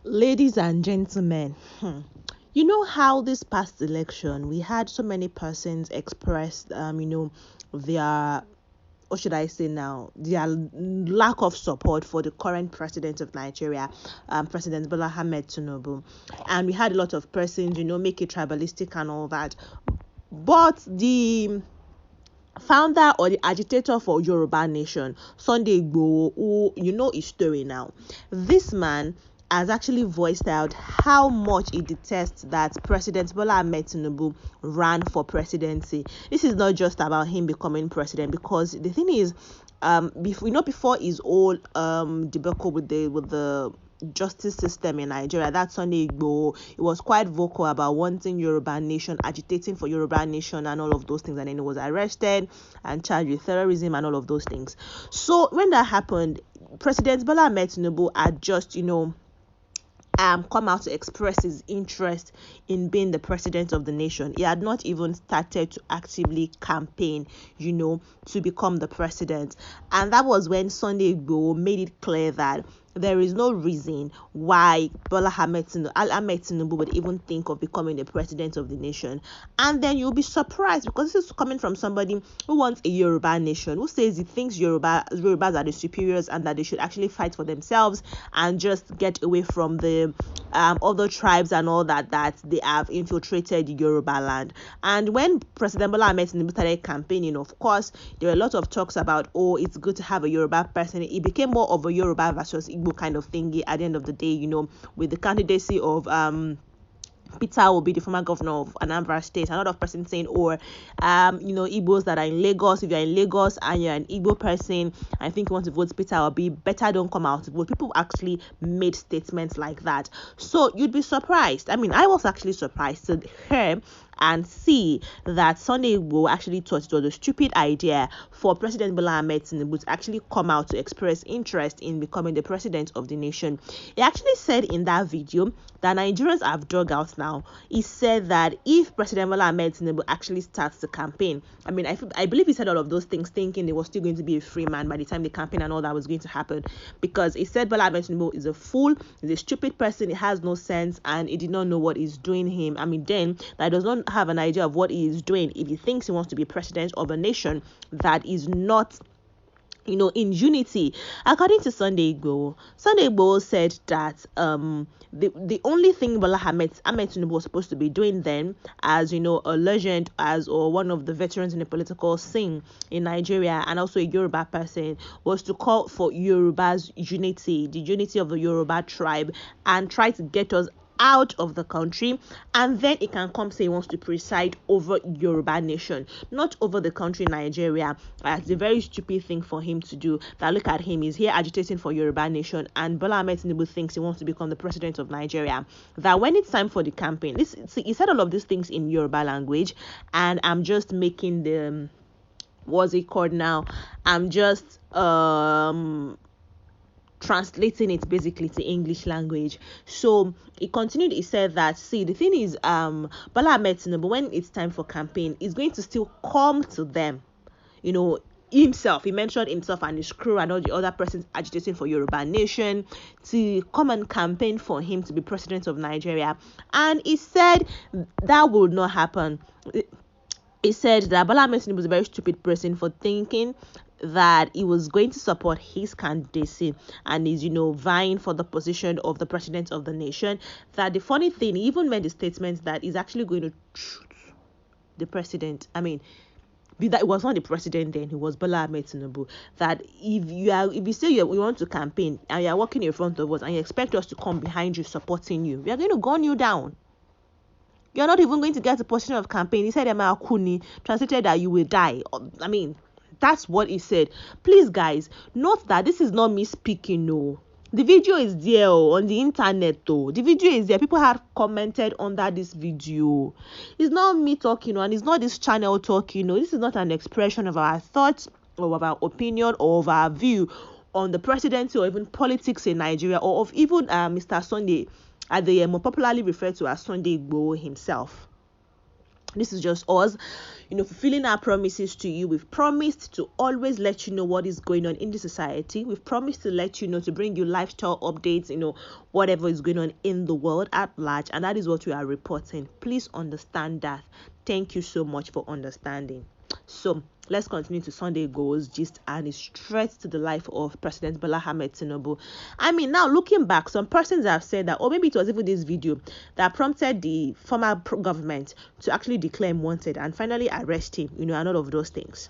Ladies and gentlemen, you know how this past election we had so many persons express, their, what should I say now, their lack of support for the current president of Nigeria, President Bola Ahmed Tinubu, and we had a lot of persons, make it tribalistic and all that, but the founder or the agitator for Yoruba Nation, Sunday Igboho, who his story now. This man has actually voiced out how much he detests that President Bola Ahmed Tinubu ran for presidency. This is not just about him becoming president, because the thing is, before his whole debacle with the justice system in Nigeria, that Sunday Igboho, he was quite vocal about wanting Yoruba Nation, agitating for Yoruba Nation and all of those things, and then he was arrested and charged with terrorism and all of those things. So when that happened, President Bola Ahmed Tinubu had just, come out to express his interest in being the president of the nation. He had not even started to actively campaign, to become the president. And that was when Sunday Igboho made it clear that there is no reason why Bola Ahmed Tinubu would even think of becoming the president of the nation. And then you'll be surprised, because this is coming from somebody who wants a Yoruba nation, who says he thinks Yorubas are the superiors and that they should actually fight for themselves and just get away from the other tribes and all that they have infiltrated Yoruba land. And when President Bola Ahmed Tinubu started campaigning, of course, there were a lot of talks about, it's good to have a Yoruba person. It became more of a Yoruba versus Igbo kind of thingy at the end of the day, with the candidacy of Peter will be the former governor of Anambra State. A lot of persons saying, Igbos that are in Lagos, if you're in Lagos and you're an Igbo person, I think you want to vote Peter Obi, better don't come out to vote. People actually made statements like that. So you'd be surprised. I mean, I was actually surprised to hear and see that Sunday Igboho actually thought it was a stupid idea for President Bola Ahmed Tinubu to actually come out to express interest in becoming the president of the nation. He actually said in that video that Nigerians have dug out now. He said that if President Bola Ahmed Tinubu actually starts the campaign, I believe he said all of those things thinking he was still going to be a free man by the time the campaign and all that was going to happen, because he said Bola Ahmed Tinubu is a fool, he's a stupid person, he has no sense, and he did not know what he's doing him. Then that does not have an idea of what he is doing if he thinks he wants to be president of a nation that is not in unity. According to Sunday Igboho said that the only thing Bola Ahmed Tinubu was supposed to be doing then, as a legend, or one of the veterans in the political scene in Nigeria, and also a Yoruba person, was to call for Yoruba's unity, the unity of the Yoruba tribe, and try to get us out of the country, and then he can come say he wants to preside over Yoruba nation, not over the country Nigeria. It's a very stupid thing for him to do. That, look at him, he's here agitating for Yoruba nation, and Bola Ahmed Tinubu thinks he wants to become the president of Nigeria. That when it's time for the campaign, he said all of these things in Yoruba language, and I'm just making the what's it called now? I'm just translating it basically to English language. So he continued, he said that, see, the thing is, Bola Ahmed Tinubu, when it's time for campaign, is going to still come to them, himself. He mentioned himself and his crew and all the other persons agitating for Yoruba nation to come and campaign for him to be president of Nigeria. And he said that would not happen. He said that Bola Ahmed Tinubu was a very stupid person for thinking that he was going to support his candidacy and is, vying for the position of the president of the nation. That the funny thing, he even made the statement that he's actually going to shoot the president. That it was not the president then, it was Bola Ahmed Tinubu. That if you say you want to campaign and you are walking in front of us and you expect us to come behind you supporting you, we are going to gun you down. You're not even going to get a position of campaign. He said, translated that you will die. That's what he said. Please, guys, note that this is not me speaking, no. The video is there on the internet, though. The video is there. People have commented under this video. It's not me talking, and it's not this channel talking. No, this is not an expression of our thoughts or of our opinion or of our view on the presidency or even politics in Nigeria, or of even Mr. Sunday, as they are more popularly referred to as Sunday Igboho himself. This is just us, fulfilling our promises to you. We've promised to always let you know what is going on in the society. We've promised to let you know, to bring you lifestyle updates, whatever is going on in the world at large. And that is what we are reporting. Please understand that. Thank you so much for understanding. So let's continue to Sunday Igboho's gist and his threats to the life of President Bola Ahmed Tinubu. I mean, now looking back, some persons have said that, or maybe it was even this video that prompted the former government to actually declare him wanted and finally arrest him, and all of those things.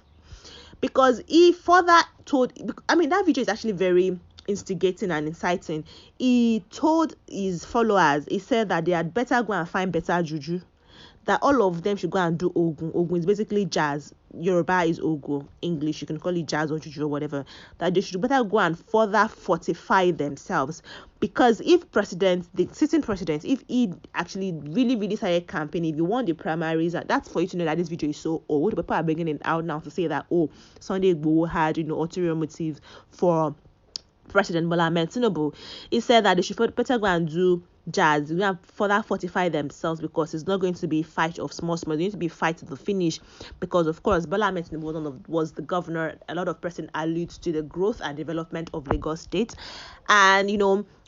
Because he further told, that video is actually very instigating and inciting. He told his followers, he said that they had better go and find better juju, that all of them should go and do Ogun. Ogun is basically jazz. Yoruba is Ogun. English, you can call it jazz or juju or whatever. That they should better go and further fortify themselves. Because if the sitting president, if he actually really, really started campaigning, if you want the primaries, that's for you to know that this video is so old. People are bringing it out now to say that, Sunday Igboho had, ulterior motives for President Bola Ahmed Tinubu. He said that they should better go and do jazz, we have further fortify themselves, because it's not going to be a fight of small. It's going to be a fight to the finish, because of course Bola Ahmed Tinubu was the governor. A lot of person alludes to the growth and development of Lagos State, and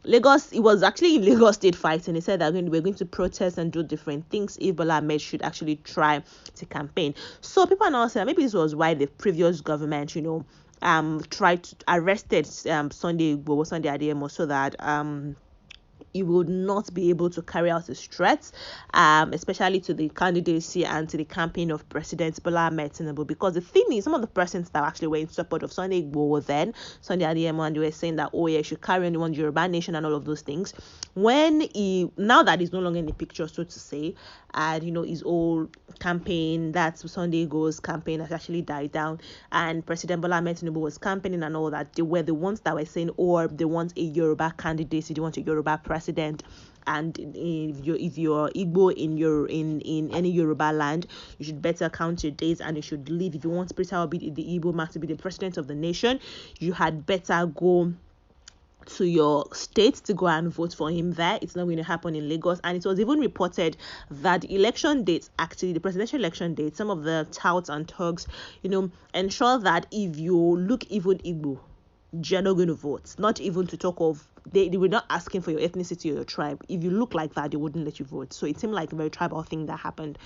Lagos, he was actually in Lagos State fighting. He said that we're going to protest and do different things if Bola Ahmed should actually try to campaign. So people are now saying maybe this was why the previous government tried to arrested Sunday Adeyemo, so that he would not be able to carry out his threats, especially to the candidacy and to the campaign of President Bola Ahmed Tinubu. Because the thing is, some of the persons that actually were in support of Sunday Igboho then, Sunday Adeyemo, and they were saying that, he should carry on the Yoruba nation and all of those things. Now that he's no longer in the picture, so to say, and his old campaign, that's Sunday Igboho's campaign, has actually died down, and President Bola Ahmed Tinubu was campaigning and all that. They were the ones that were saying, they want a Yoruba candidacy, they want a Yoruba president. And if you're Igbo in any Yoruba land, you should better count your days and you should leave. If you want Peter Obi, the Igbo man, to be the president of the nation, you had better go to your state to go and vote for him there. It's not going to happen in Lagos. And it was even reported that the presidential election date, some of the touts and thugs, ensure that if you look even Igbo, you're not going to vote. Not even to talk of, they were not asking for your ethnicity or your tribe. If you look like that, they wouldn't let you vote. So it seemed like a very tribal thing that happened.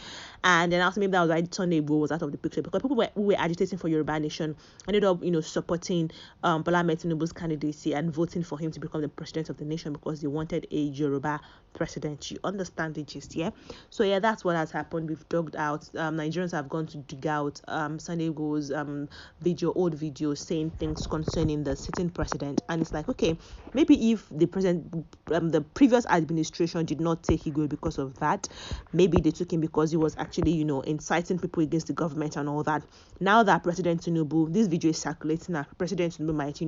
And then also maybe that was why Sunday Igboho was out of the picture, because people who were agitating for Yoruba nation ended up, supporting Bola Ahmed Tinubu's candidacy and voting for him to become the president of the nation, because they wanted a Yoruba president. You understand the gist, yeah? So yeah, that's what has happened. We've dug out. Nigerians have gone to dig out Sunday Igboho's old video saying things concerning the sitting president, and it's like, okay, maybe if the the previous administration did not take Igwe because of that, maybe they took him because he was actually, inciting people against the government and all that. Now that President Tinubu, this video is circulating, now President Tinubu might,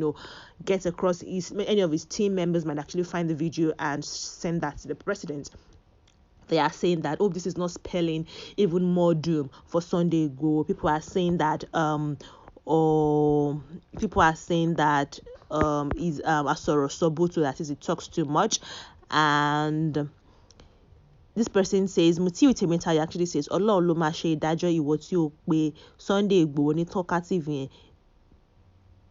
get across any of his team members might actually find the video and send that to the president. They are saying that, this is not spelling even more doom for Sunday Igboho. People are saying that is Asoro Sobutu, that is, it talks too much. And this person says, Mutiu Temitayo actually says, Ọlọ́run ló máa ṣe ìdájọ́ ìwọ tí ó pe Sunday Igboho ní talkative yẹn,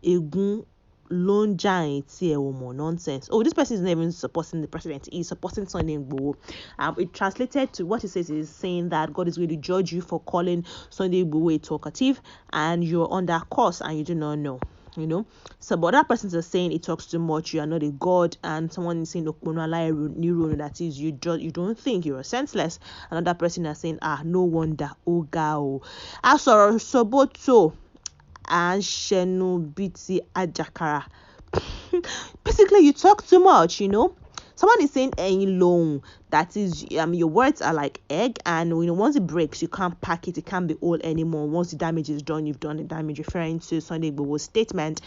egun ló ń jà yín tí ẹ ò mọ̀, nonsense. This person is not even supporting the president, he's supporting Sunday Igboho. It translated to what he says is saying that God is going to judge you for calling Sunday Igboho a talkative, and you're under curse and you do not know. So but other persons are saying it talks too much, you are not a god, and someone is saying that is, you don't think, you're senseless. Another person is saying, no wonder, gao Asoro Soboto and Shenu Biti Ajakara. Basically, you talk too much, Someone is saying long, that is, your words are like egg, and once it breaks, you can't pack it, it can't be old anymore. Once the damage is done, you've done the damage, referring to Sunday Igboho's statement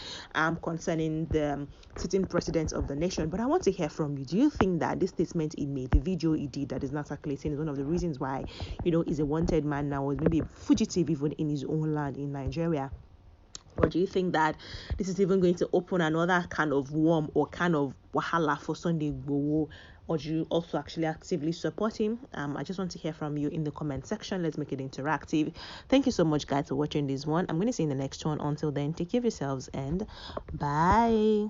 concerning the sitting president of the nation. But I want to hear from you. Do you think that this statement he made, the video he did that is not circulating, is one of the reasons why, he's a wanted man now, or maybe a fugitive even in his own land in Nigeria? Or do you think that this is even going to open another kind of worm or kind of wahala for Sunday Igboho? Or do you also actually actively support him? I just want to hear from you in the comment section. Let's make it interactive. Thank you so much, guys, for watching this one. I'm going to see you in the next one. Until then, take care of yourselves and bye.